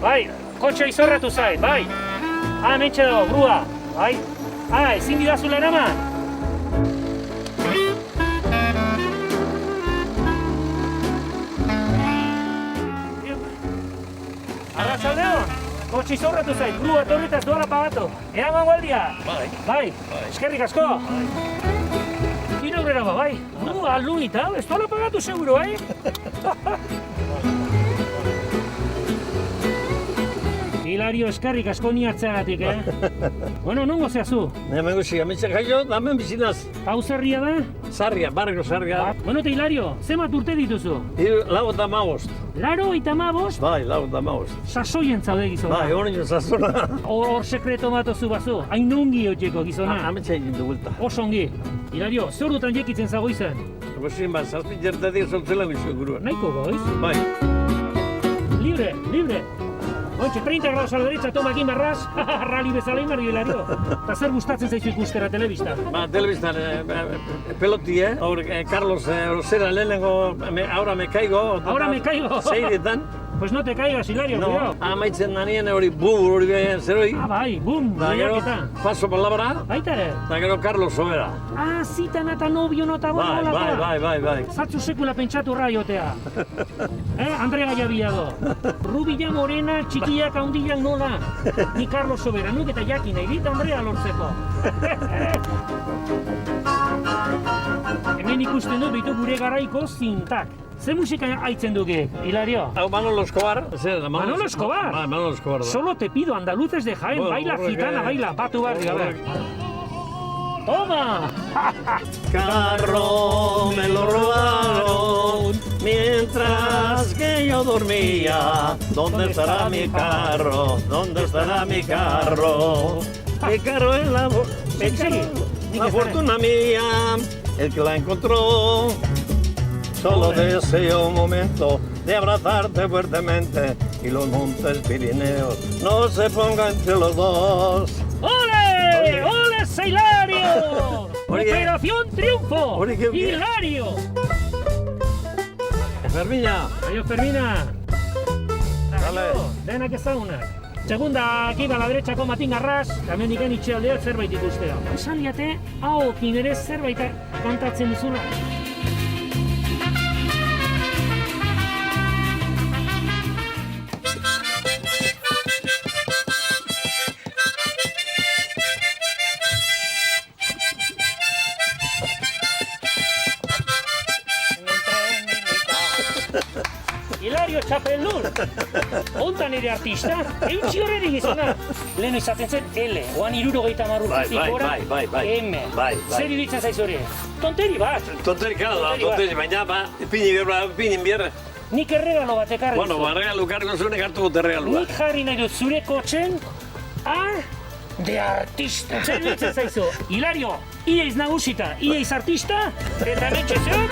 bai, kotxea izorratu zait, bai. Mentxe dago, grua, bai. Ezin didazula eraman. Arratsaldeon, kotxe izorratu zait, grua torretaz doala pagatu. Eraman gualdia? Bai. Eskerrik asko. Gino graba, bai. Grua aluita, ez doala pagatu seguro, bai? Hilario, eskerrik asko ni hartzeagatik, Bueno, nongo zeazu? Hemen guzi, ametxek jaio, hemen bizinaz. Hau zerria da? Sarria, barrio sarria. Bueno, eta Hilario, zemat urte dituzu? Lau eta magost. Laro eta mabost? Bai, lau eta magost. Sasoien zaude gizona. Bai, horrein sasona. Hor sekreto matozu bazu, hain ongi hotxeko gizona. Ametxek egin dugulta. Oso ongi. Hilario, zer dutan jekitzen zago izan? Gozien bat, zazpit jertatik zontzela guzio gurua. Nahiko goiz? Bai. Libre. Ointxe, 30 grados a la derecha, toma aquí marras, rally bezala Mario Hilario. Eta zer gustatzen zaizu ikustera telebista? Telebistan, peloti, Carlos Rosera lehenengo, ahora me caigo. Ahora me caigo. Seiretan. Pues no te caigas, Hilario, cuidado. Amaitzen danien hori hori zeroi. Bai, bum, gero, paso palabra. Baita ere. Eta gero Carlos Sobera. Zitan eta nobio nota bola. Bai. Zatzu sekula pentsatu raiotea. Andre Gaiabilago. Rubia Morena, txikiak handiak nola. Ni Carlos Sobera, nuk eta jakin nahi dit Andrea lortzeko. Hemen ikusten du bitu gure garaiko zintak. Ze musika haitzen duge, Hilario? Hau Manolo Escobar. Manolo Escobar? Bai, Manolo Escobar. Solo te pido, andaluces de Jaén, baila gitana, baila, batu barri, a ver. ¡Toma! Carro me lo robaron mientras que yo dormía. ¿Dónde estará mi carro? ¿Dónde estará mi carro? Mi carro es la fortuna mía, el que la encontró. Solo deseo un momento de abrazarte fuertemente y los montes Pirineos no se pongan entre los dos. ¡Ole! ¡Ole, Hilario! ¡Operación Triunfo! ¡Hilario! Fermina. Adiós, Fermina. Dale. Denak ezagunak. Segunda, aquí a la derecha con Matín Garras, hemen ikan itxealdeak zerbait ikustea. Esan diate, ahokin ere zerbait kantatzen duzula. Hilario Txapeldun, ontan ere artista, eutxi horreri gizona. Lehen izaten zen L, oan 70 urtetik gora, M. Zer iruditzen zaiz hori? Tonteri bat. Tonteri, baina, pinin bierre. Nik erregalo bat ekarri duzu. Bueno, erregalo kargo zuenek hartu dut erregalua. Nik jarri nahi dut zure kotxen, de artista. Zer iruditzen zaizu? Hilario, iaiz nagusita, iaiz artista, eta netxe zeok.